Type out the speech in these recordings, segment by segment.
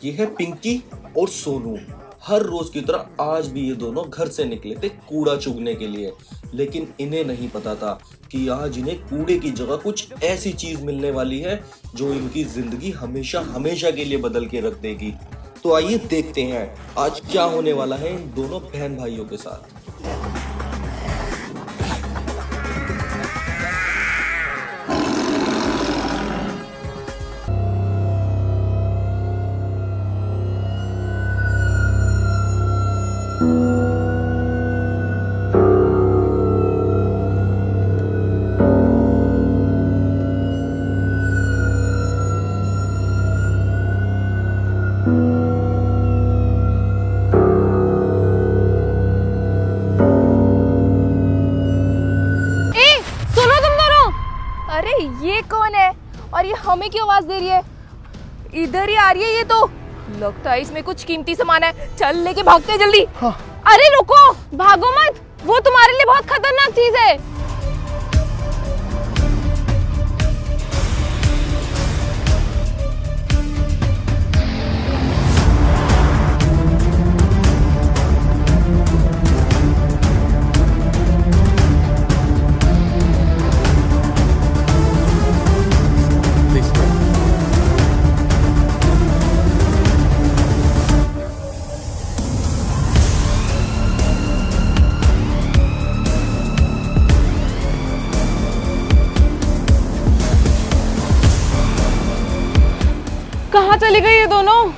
ये है पिंकी और सोनू। हर रोज की तरह आज भी ये दोनों घर से निकले थे कूड़ा चुगने के लिए, लेकिन इन्हें नहीं पता था कि आज इन्हें कूड़े की जगह कुछ ऐसी चीज मिलने वाली है जो इनकी जिंदगी हमेशा हमेशा के लिए बदल के रख देगी। तो आइए देखते हैं आज क्या होने वाला है इन दोनों बहन भाइयों के साथ। अरे ये कौन है और ये हमें क्यों आवाज दे रही है? इधर ही आ रही है ये तो। लगता है इसमें कुछ कीमती सामान है। चल लेके भागते हैं जल्दी। हाँ। अरे रुको, भागो मत, वो तुम्हारे लिए बहुत खतरनाक चीज है। कहाँ चली गई ये दोनों?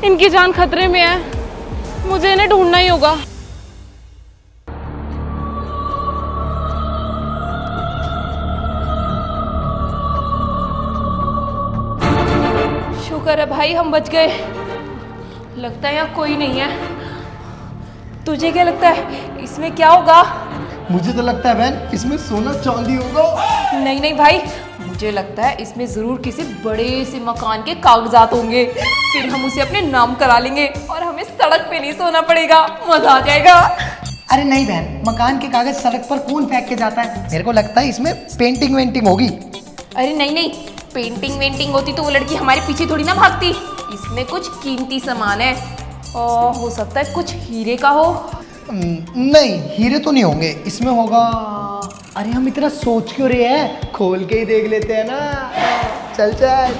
इनकी जान खतरे में है, मुझे इन्हें ढूंढना ही होगा। शुक्र है भाई हम बच गए। लगता है यहाँ कोई नहीं है। तुझे क्या लगता है इसमें क्या होगा? मुझे तो लगता है बहन इसमें सोना चांदी होगा। नहीं नहीं भाई, मुझे लगता है इसमें जरूर किसी बड़े से मकान के कागजात होंगे। फिर हम उसे अपने नाम करा लेंगे और हमें सड़क पे नहीं सोना पड़ेगा। मजा आ जाएगा। अरे नहीं बहन, मकान के कागज सड़क पर कौन फेंक के जाता है? मेरे को लगता है इसमें पेंटिंग वेंटिंग होगी। अरे नहीं नहीं, पेंटिंग वेंटिंग होती तो वो लड़की हमारे पीछे थोड़ी ना भागती। इसमें कुछ कीमती सामान है और हो सकता है कुछ हीरे का हो। नहीं, हीरे तो नहीं होंगे, इसमें होगा। अरे हम इतना सोच क्यों रहे हैं, खोल के ही देख लेते हैं ना। चल चल।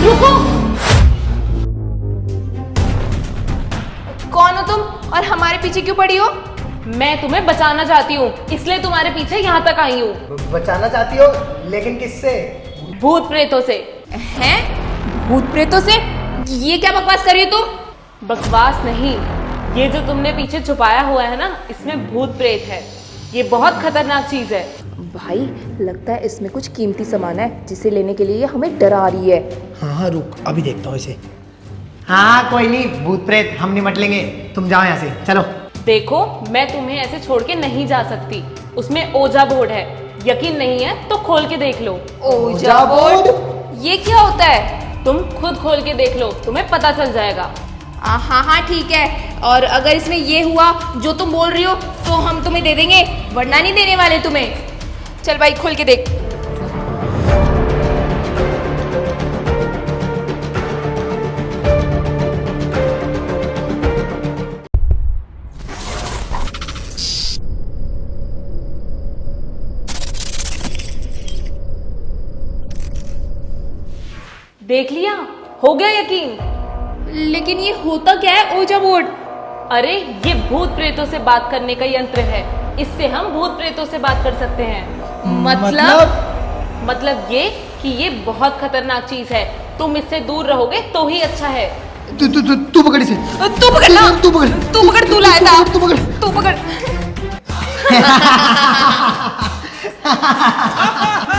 रुको, कौन हो तुम और हमारे पीछे क्यों पड़ी हो? मैं तुम्हें बचाना चाहती हूँ, इसलिए तुम्हारे पीछे यहाँ तक आई हूँ। बचाना चाहती हो, लेकिन किससे? भूत प्रेतों से। हैं? भूत प्रेतों से? ये क्या बकवास कर रही हो तुम? बकवास नहीं, ये जो तुमने पीछे छुपाया हुआ है ना, इसमें भूत प्रेत है। ये बहुत खतरनाक चीज है। भाई लगता है इसमें कुछ कीमती सामान है जिसे लेने के लिए ये हमें डरा रही है। हाँ रुक, अभी देखता हूँ इसे। हाँ कोई नहीं, भूत प्रेत हम निपट लेंगे, तुम जाओ यहाँ से, चलो। देखो, मैं तुम्हें ऐसे छोड़ के नहीं जा सकती। उसमें ओजा बोर्ड है, यकीन नहीं है तो खोल के देख लो। ओजा बोर्ड? ये क्या होता है? तुम खुद खोल के देख लो, तुम्हें पता चल जाएगा। हाँ हाँ ठीक है, और अगर इसमें ये हुआ जो तुम बोल रही हो तो हम तुम्हें दे देंगे, वरना नहीं देने वाले तुम्हें। चल भाई खोल के देख। देख लिया? हो गया यकीन? लेकिन ये होता क्या है ओजा बोर्ड? अरे ये भूत प्रेतों से बात करने का यंत्र है। इससे हम भूत प्रेतों से बात कर सकते हैं। मतलब ये कि ये बहुत खतरनाक चीज है। तुम इससे दूर रहोगे तो ही अच्छा है। तू पकड़ इसे। तू पकड़ ना। तू पकड़। तू पकड़, तू लाया था। तू पकड़। तू पकड़।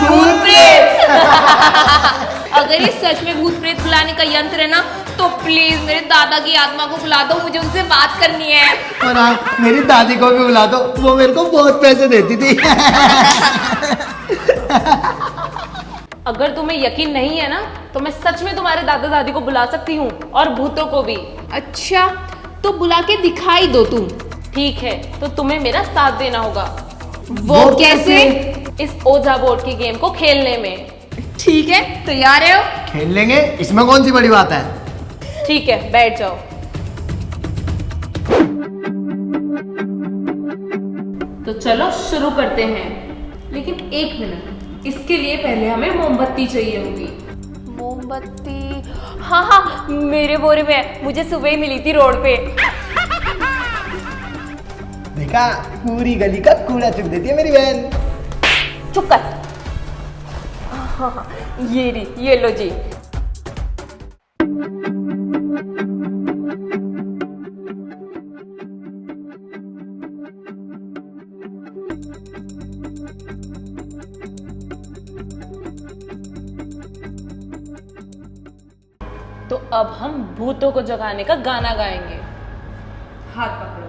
भूत प्रेत। अगर ये सच में भूत प्रेत बुलाने का यंत्र है ना, तो प्लीज मेरे दादा की आत्मा को बुला दो, मुझे उनसे बात करनी है। और हाँ, मेरी दादी को भी बुला दो, वो मेरे को बहुत पैसे देती थी। अगर तुम्हें यकीन नहीं है ना, तो मैं सच में तुम्हारे दादा दादी को बुला सकती हूँ, और भूतों को भी। अच्छा, तो बुला के दिखाई दो तुम। ठीक है, तो तुम्हें मेरा साथ देना होगा। वो कैसे? इस ओजा बोर्ड की गेम को खेलने में। ठीक है, तैयार है हो? खेल लेंगे, इसमें कौन सी बड़ी बात है। ठीक है, बैठ जाओ। तो चलो शुरू करते हैं, लेकिन 1 मिनट, इसके लिए पहले हमें मोमबत्ती चाहिए होगी। मोमबत्ती? हाँ हाँ, मेरे बोरे में है, मुझे सुबह ही मिली थी रोड पे। देखा, पूरी गली का कूड़ा चुक देती है मेरी बहन। चुप कर। हाँ, ये लो जी। तो अब हम भूतों को जगाने का गाना गाएंगे। हाथ पकड़ो।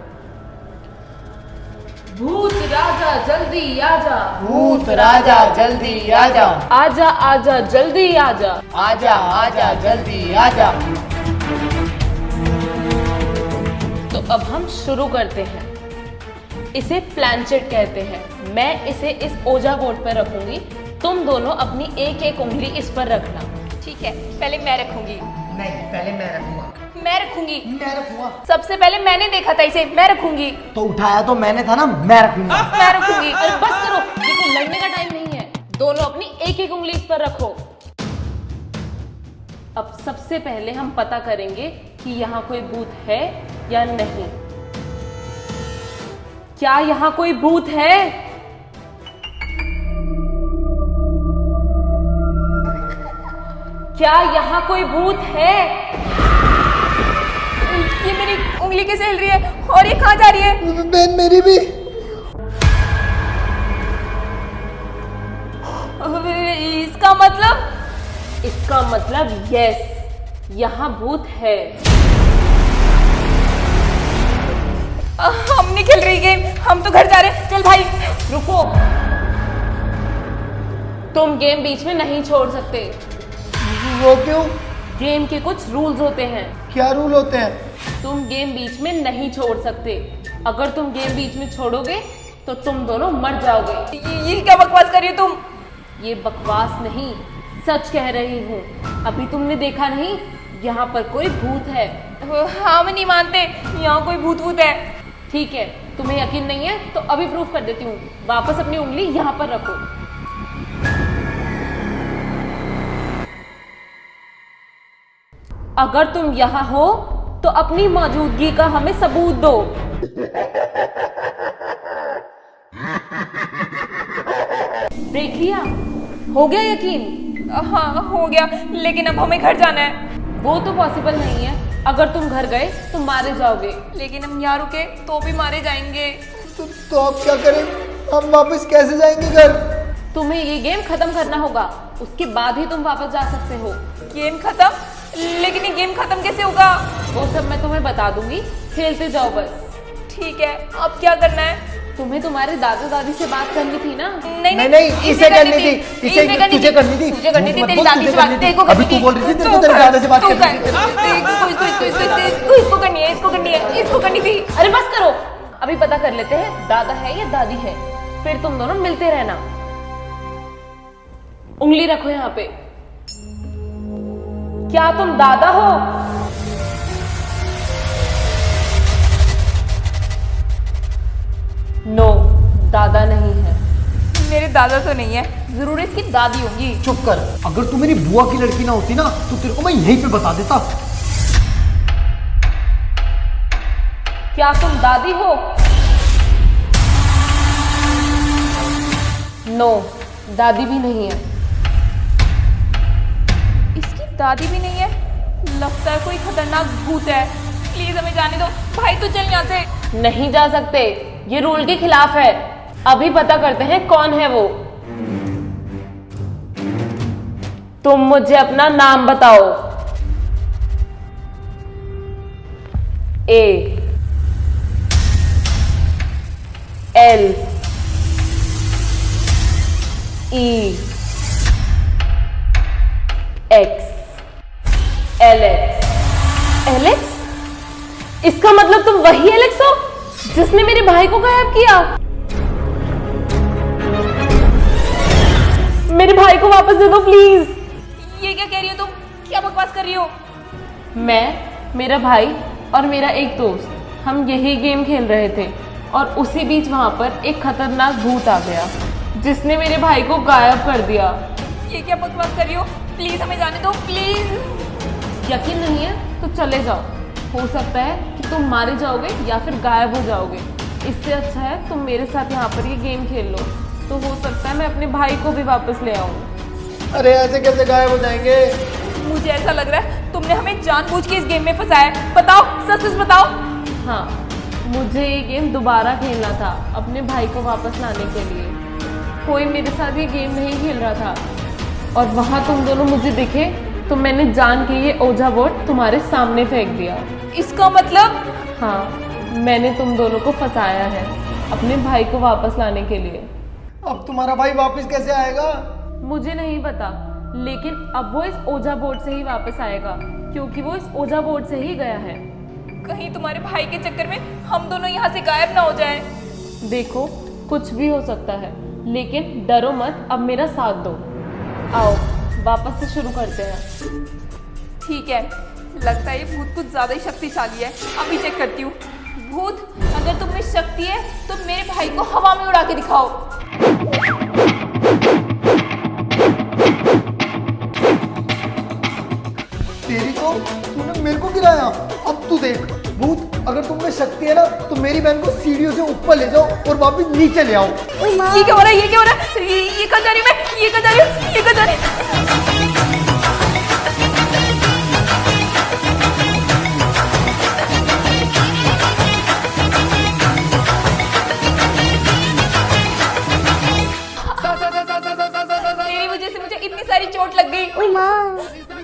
भूत राजा जल्दी आजा, भूत राजा जल्दी आजा, आजा आजा जल्दी आजा, आजा आजा जल्दी आजा। तो अब हम शुरू करते हैं। इसे प्लैंचेट कहते हैं। मैं इसे इस ओजा बोर्ड पर रखूंगी, तुम दोनों अपनी एक एक उंगली इस पर रखना। ठीक है, पहले मैं रखूंगी। नहीं, पहले मैं रखूंगा। मैं रखूंगी। मैं रखूंगा। सबसे पहले मैंने देखा था इसे, मैं रखूंगी। तो उठाया तो मैंने था ना, मैं रखूंगा। मैं रखूंगी। अरे बस करो, ये कोई लड़ने का टाइम नहीं है। दोनों अपनी एक एक उंगली इस पर रखो। अब सबसे पहले हम पता करेंगे कि यहाँ कोई भूत है या नहीं। क्या यहाँ कोई भूत है? क्या यहाँ कोई भूत है? ये मेरी उंगली कैसे हिल रही है और ये कहाँ जा रही है? बहन मेरी भी। इसका मतलब यस, यहाँ भूत है। हम नहीं खेल रही गेम, हम तो घर जा रहे हैं। चल भाई। रुको, तुम गेम बीच में नहीं छोड़ सकते। वो क्यों? गेम के कुछ रूल्स होते हैं। क्या रूल होते हैं? तुम गेम बीच में नहीं छोड़ सकते। अगर तुम गेम बीच में छोड़ोगे तो तुम दोनों मर जाओगे। ये क्या बकवास कर रही हो तुम? ये बकवास नहीं, सच कह रही हूँ। अभी तुमने देखा नहीं, यहाँ पर कोई भूत है। हाँ, मैं नहीं मानते, यहाँ कोई भूत है। ठीक है, तुम्हें यकीन नहीं है तो अभी प्रूफ कर देती हूँ। वापस अपनी उंगली यहाँ पर रखो। अगर तुम यहाँ हो तो अपनी मौजूदगी का हमें सबूत दो। देख लिया? हो गया यकीन? हाँ, हो गया, लेकिन अब हमें घर जाना है। वो तो पॉसिबल नहीं है। अगर तुम घर गए तो मारे जाओगे, लेकिन हम यहाँ रुके तो भी मारे जाएंगे। तो अब क्या करें? हम वापस कैसे जाएंगे घर? तुम्हें ये गेम खत्म करना होगा, उसके बाद ही तुम वापस जा सकते हो। गेम खत्म? लेकिन ये गेम खत्म कैसे होगा? वो सब मैं तुम्हें बता दूंगी, खेलते जाओ बस। ठीक है, अब क्या करना है? तुम्हें तुम्हारे दादा दादी से बात करनी थी ना? नहीं, इसे करनी थी। इसे तुझे करनी थी। तुझे करनी थी, तेरी दादी से बात। देखो, अभी तू बोल रही थी तेरे को तेरे दादा से बात करनी थी। इसको करनी है, इसको करनी थी। अरे बस करो, अभी पता कर लेते हैं दादा है या दादी है, फिर तुम दोनों मिलते रहना। उंगली रखो यहाँ पे। क्या तुम दादा हो? नो, दादा नहीं है। मेरे दादा तो नहीं है, जरूर इसकी दादी होगी। चुप कर। अगर तू मेरी बुआ की लड़की ना होती ना तो तेरे को मैं यहीं पे बता देता। क्या तुम दादी हो? नो, दादी भी नहीं है। इसकी दादी भी नहीं है। लगता है कोई खतरनाक भूत है। प्लीज हमें जाने दो। भाई तू चल यहाँ से। नहीं जा सकते, ये रूल के खिलाफ है। अभी पता करते हैं कौन है वो। तुम मुझे अपना नाम बताओ। A L E X Alex? इसका मतलब तुम वही एलेक्स हो जिसने मेरे भाई को गायब किया? मेरे भाई को वापस दे दो प्लीज। ये क्या कह रही हो तुम? क्या बकवास कर रही हो? मैं, मेरा भाई और मेरा एक दोस्त, हम यही गेम खेल रहे थे और उसी बीच वहां पर एक खतरनाक भूत आ गया जिसने मेरे भाई को गायब कर दिया। ये क्या बकवास कर रही हो? प्लीज हमें जाने दो प्लीज। यकीन नहीं है तो चले जाओ, हो सकता है कि तुम मारे जाओगे या फिर गायब हो जाओगे। इससे अच्छा है तुम मेरे साथ यहाँ पर ये गेम खेल लो, तो हो सकता है मैं अपने भाई को भी वापस ले आऊँ। अरे ऐसे कैसे गायब हो जाएंगे? मुझे ऐसा लग रहा है तुमने हमें जानबूझ के इस गेम में फंसाया है। बताओ, सच सच बताओ। हाँ, मुझे ये गेम दोबारा खेलना था अपने भाई को वापस लाने के लिए। कोई मेरे साथ ये गेम नहीं खेल रहा था और वहाँ तुम दोनों मुझे दिखे तो मैंने जान के ये ओझा बोर्ड तुम्हारे सामने फेंक दिया। इसका मतलब? हाँ, मैंने तुम दोनों को फंसाया है अपने भाई को वापस लाने के लिए। अब तुम्हारा भाई वापस कैसे आएगा? मुझे नहीं पता, लेकिन अब वो इस ओझा बोर्ड से ही वापस आएगा क्योंकि वो इस ओझा बोर्ड से ही गया है। कहीं तुम्हारे भाई के चक्कर में हम दोनों यहाँ से गायब ना हो जाएं। देखो, कुछ भी हो सकता है, लेकिन डरो मत, अब मेरा साथ दो। आओ वापस से शुरू करते हैं। ठीक है, लगता है ये भूत कुछ ज्यादा ही शक्तिशाली है। अभी चेक करती हूँ। भूत, अगर तुम में शक्ति है तो मेरे भाई को हवा में उड़ा के दिखाओ। तेरी को तूने मेरे को गिराया। अब तू देख भूत, अगर तुम में शक्ति है ना तो मेरी बहन को सीढ़ियों से ऊपर ले जाओ और वापस नीचे ले आओ। ये क्या हो रहा है? ये क्या हो रहा है? ये कहाँ जा रही हूँ मैं? ये कहाँ जा रही हूँ? ये कहाँ जा रही हूँ? तेरी वजह से मुझे इतनी सारी चोट लग गई।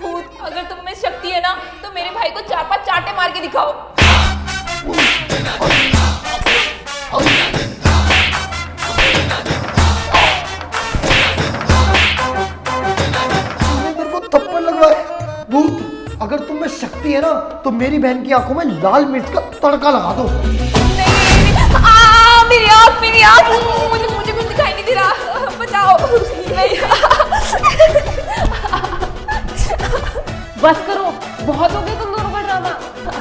भूत, अगर तुम में शक्ति है ना तो मेरे भाई को 4-5 चांटे मार के दिखाओ। तूने मेरे को थप्पड़ लगवाया। भूत, अगर तुम में शक्ति है ना तो मेरी बहन की आंखों में लाल मिर्च का तड़का लगा दो। मेरी आँख, मुझे कुछ दिखाई नहीं दे रहा। बचाओ। बस करो, बहुत हो गया तुम दोनों का ड्रामा।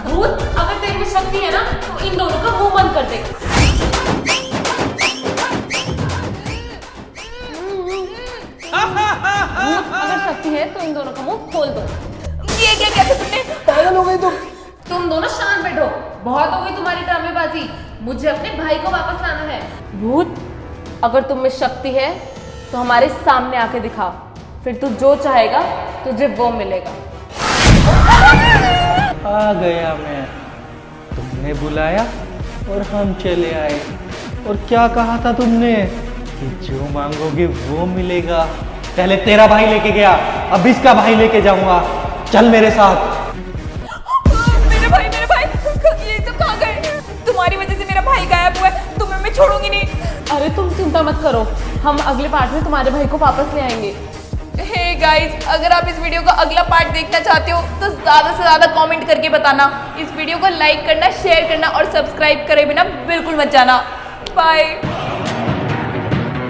भूत, अगर तेरे में शक्ति है ना तो इन दोनों का मुंह बंद कर दे। भूत, अगर शक्ति है तो इन दोनों का मुंह खोल दो। ये क्या किया तुमने? पागल हो गई तुम? तुम दोनों शांत बैठो, बहुत हो गई तुम्हारी ड्रामेबाजी। मुझे अपने भाई को वापस लाना है। भूत, अगर तुम में शक्ति है तो हमारे सामने आके दिखा, फिर तू जो चाहेगा तुझे वो मिलेगा। आ गया मैं, तुमने बुलाया और हम चले आए। और क्या कहा था तुमने कि जो मांगोगे वो मिलेगा? पहले तेरा भाई लेके गया, अब इसका भाई लेके जाऊंगा। चल मेरे साथ। मेरे भाई, ये सब कहाँ गए? तुम्हारी वजह से मेरा भाई गायब हुआ है, तुम्हें मैं छोड़ूंगी नहीं। अरे तुम चिंता मत करो, हम अगले पार्ट में तुम्हारे भाई को वापस ले आएंगे। हे गाइस, अगर आप इस वीडियो का अगला पार्ट देखना चाहते हो तो ज़्यादा से ज़्यादा कमेंट करके बताना। इस वीडियो को लाइक करना, शेयर करना और सब्सक्राइब करे बिना बिल्कुल मत जाना। बाय।